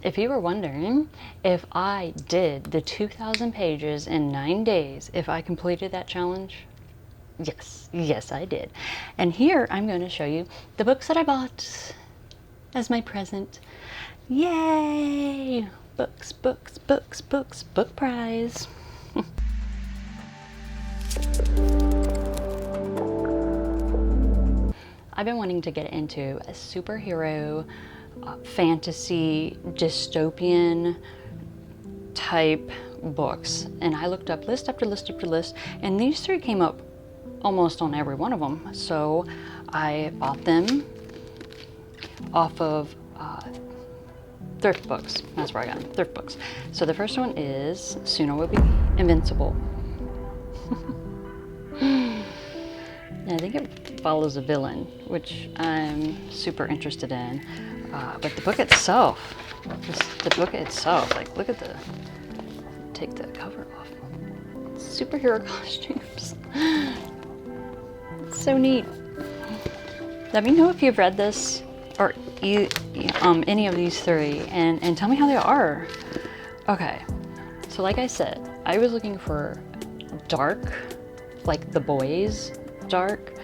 if you were wondering if I did the 2,000 pages in 9 days, if I completed that challenge, yes, I did. And here I'm going to show you the books that I bought as my present. Yay! Books, books, books, books, book prize. I've been wanting to get into a superhero, fantasy, dystopian type books. And I looked up list after list after list, and these three came up almost on every one of them. So I bought them off of thrift books. That's where I got them, thrift books. So the first one is Soon I Will Be Invincible. I think it follows a villain, which I'm super interested in. But the book itself, like look at take the cover off. Superhero costumes. It's so neat. Let me know if you've read this or any of these three, and tell me how they are. Okay, so like I said, I was looking for dark, like The Boys dark,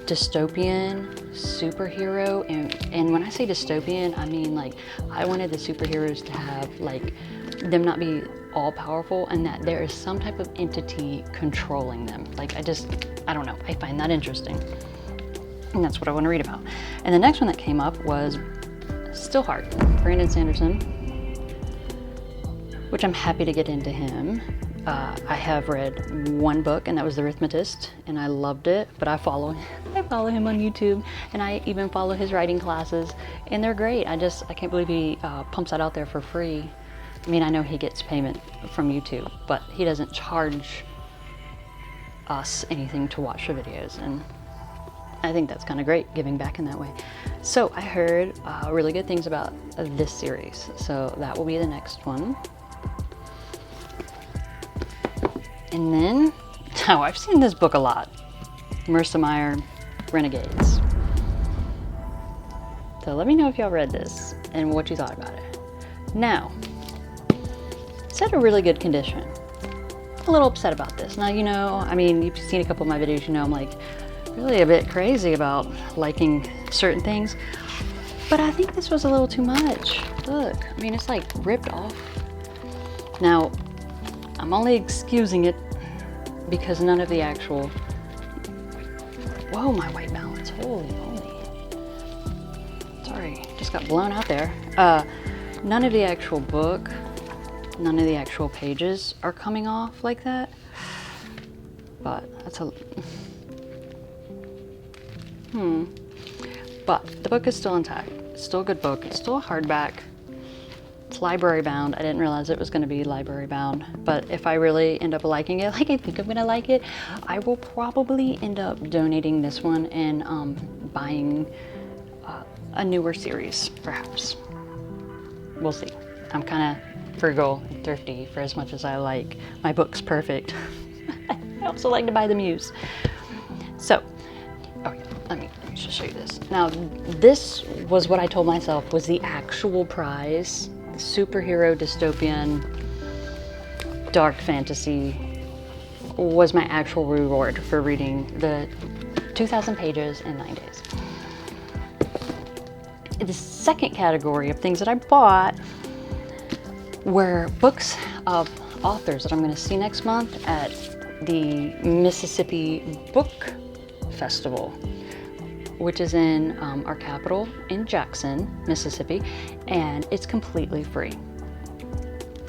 dystopian, superhero, and when I say dystopian, I mean like I wanted the superheroes to have like them not be all powerful, and that there is some type of entity controlling them. Like I don't know, I find that interesting, and that's what I want to read about. And the next one that came up was Still Heart, Brandon Sanderson, which I'm happy to get into him. I have read one book, and that was The Arithmetist, and I loved it, but I follow him on YouTube, and I even follow his writing classes, and they're great. I can't believe he pumps that out there for free. I mean, I know he gets payment from YouTube, but he doesn't charge us anything to watch the videos, and I think that's kind of great, giving back in that way. So I heard really good things about this series, so that will be the next one. And then, I've seen this book a lot. Marissa Meyer, Renegades. So let me know if y'all read this and what you thought about it. Now, it's at a really good condition. A little upset about this. Now, I mean, you've seen a couple of my videos, I'm like really a bit crazy about liking certain things. But I think this was a little too much. Look, I mean, it's like ripped off. Now, I'm only excusing it because none of the actual, whoa, my white balance, holy moly. Sorry, just got blown out there. None of the actual book, none of the actual pages are coming off like that. But that's But the book is still intact. It's still a good book. It's still a hardback. It's library bound. I didn't realize it was going to be library bound, but if I really end up liking it, like I think I'm going to like it, I will probably end up donating this one and buying a newer series, perhaps. We'll see. I'm kind of frugal and thrifty for as much as I like my books perfect. I also like to buy them used. So, okay, let me just show you this. Now, this was what I told myself was the actual prize. Superhero, dystopian, dark fantasy was my actual reward for reading the 2,000 pages in 9 days. The second category of things that I bought were books of authors that I'm going to see next month at the Mississippi Book Festival, which is in our capital in Jackson, Mississippi, and it's completely free.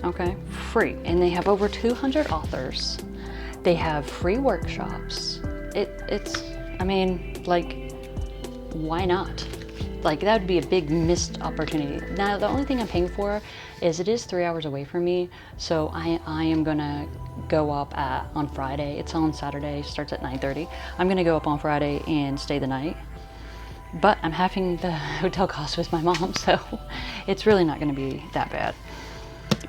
Okay, free. And they have over 200 authors. They have free workshops. I mean, like, why not? Like, that would be a big missed opportunity. Now, the only thing I'm paying for is it is 3 hours away from me, so I am gonna go up on Friday. It's on Saturday, starts at 9:30. I'm gonna go up on Friday and stay the night. But I'm having the hotel costs with my mom, so it's really not going to be that bad.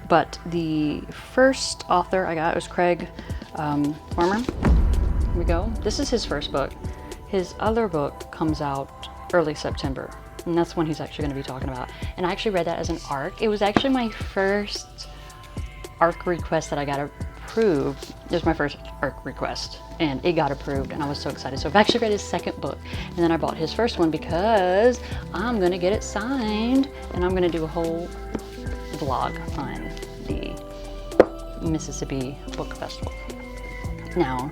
But the first author I got was Craig Farmer. Here we go. This is his first book. His other book comes out early September. And that's one he's actually going to be talking about. And I actually read that as an ARC. It was actually my first ARC request that I got approved. It was my first ARC request, and it got approved, and I was so excited. So I've actually read his second book, and then I bought his first one because I'm going to get it signed, and I'm going to do a whole vlog on the Mississippi Book Festival. Now,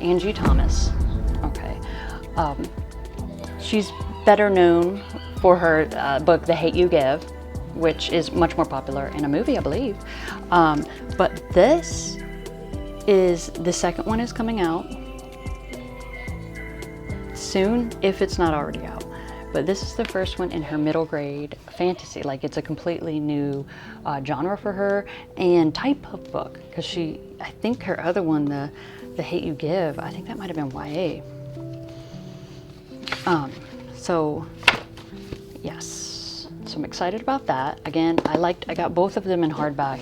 Angie Thomas, okay, she's better known for her book, The Hate You Give, which is much more popular in a movie, I believe. But this is, the second one is coming out soon, if it's not already out. But this is the first one in her middle grade fantasy. Like, it's a completely new genre for her and type of book. Because I think her other one, the Hate You Give, I think that might have been YA. So, yes. So I'm excited about that. Again, I got both of them in hardback.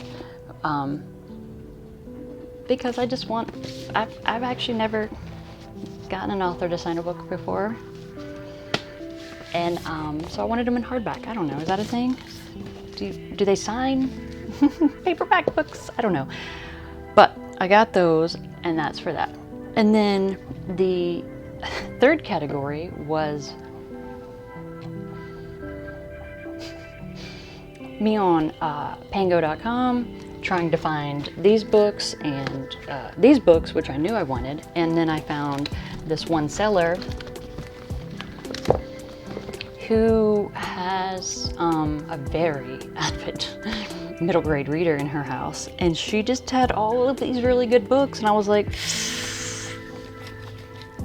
Because I just I've actually never gotten an author to sign a book before. And so I wanted them in hardback. I don't know, is that a thing? Do they sign paperback books? I don't know. But I got those, and that's for that. And then the third category was me on pango.com trying to find these books, and these books, which I knew I wanted, and then I found this one seller who has a very avid middle grade reader in her house, and she just had all of these really good books, and I was like,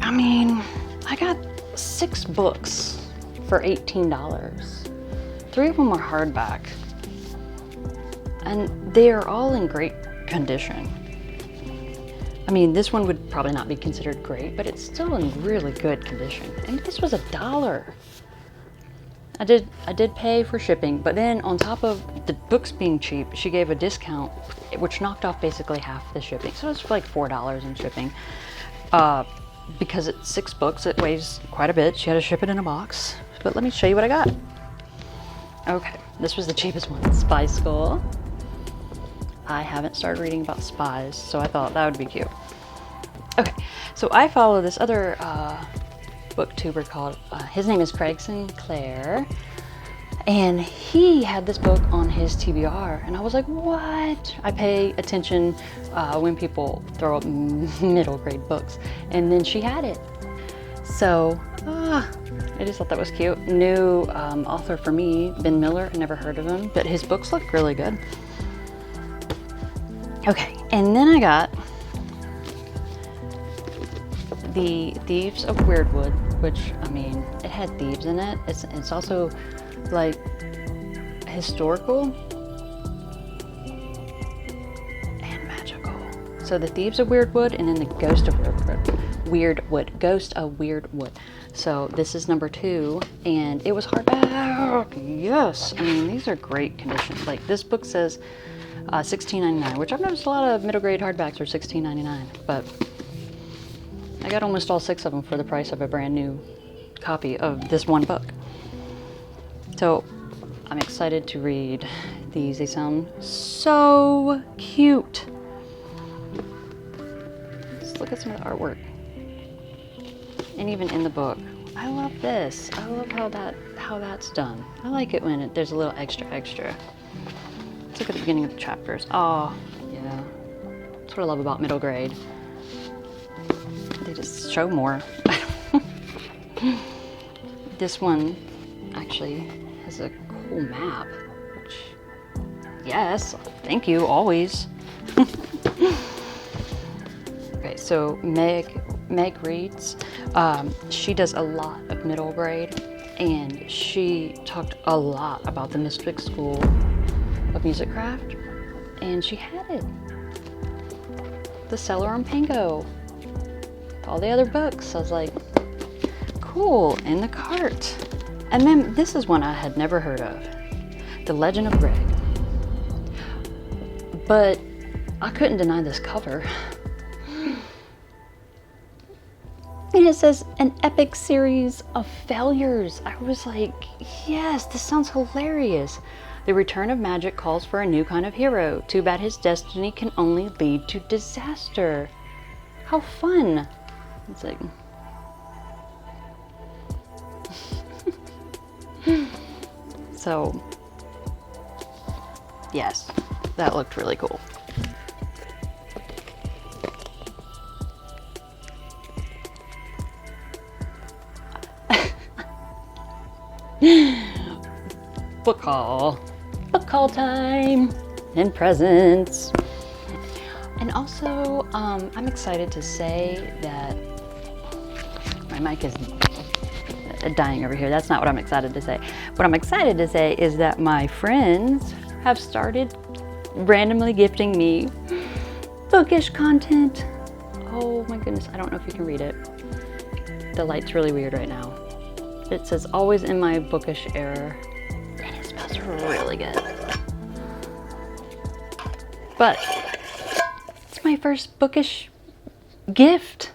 I mean, I got 6 books for $18. 3 of them are hardback, and they are all in great condition. I mean, this one would probably not be considered great, but it's still in really good condition. And this was $1. I did pay for shipping, but then on top of the books being cheap, she gave a discount, which knocked off basically half the shipping. So it's like $4 in shipping. Because it's 6 books, it weighs quite a bit. She had to ship it in a box. But let me show you what I got. Okay, this was the cheapest one, Spy School. I haven't started reading about spies, so I thought that would be cute. Okay, so I follow this other booktuber called, his name is Craig Sinclair, and he had this book on his TBR, and I was like, what? I pay attention when people throw up middle grade books, and then she had it. So, I just thought that was cute. New author for me, Ben Miller, I never heard of him, but his books look really good. Okay, and then I got The Thieves of Weirdwood, which, I mean, it had thieves in it. It's also like historical and magical. So The Thieves of Weirdwood, and then The Ghost of Weirdwood. Ghost of Weirdwood. So this is number 2, and it was hardback. Yes, I mean, these are great condition. Like, this book says $16.99, which I've noticed a lot of middle grade hardbacks are $16.99, but I got almost all 6 of them for the price of a brand new copy of this one book. So I'm excited to read these. They sound so cute. Let's look at some of the artwork. And even in the book, I love this. I love how that's done. I like it when there's a little extra. Let's look at the beginning of the chapters. Oh, yeah. That's what I love about middle grade. They just show more. This one actually has a cool map, which, yes, thank you, always. Okay, so Meg reads. She does a lot of middle grade, and she talked a lot about the Mystic School of Music Craft, and she had it. The seller on Pango. All the other books. I was like, cool, in the cart. And then this is one I had never heard of. The Legend of Greg. But I couldn't deny this cover. And it says an epic series of failures. I was like, yes, this sounds hilarious. The return of magic calls for a new kind of hero. Too bad his destiny can only lead to disaster. How fun. It's like... So, yes, that looked really cool. Book haul time, and presents. And also, I'm excited to say that my mic is dying over here. That's not what I'm excited to say. What I'm excited to say is that my friends have started randomly gifting me bookish content. Oh my goodness, I don't know if you can read it. The light's really weird right now. It says always in my bookish era, and it smells really good. But it's my first bookish gift.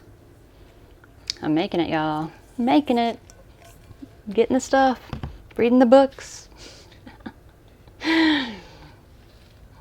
I'm making it, y'all. Making it. Getting the stuff. Reading the books.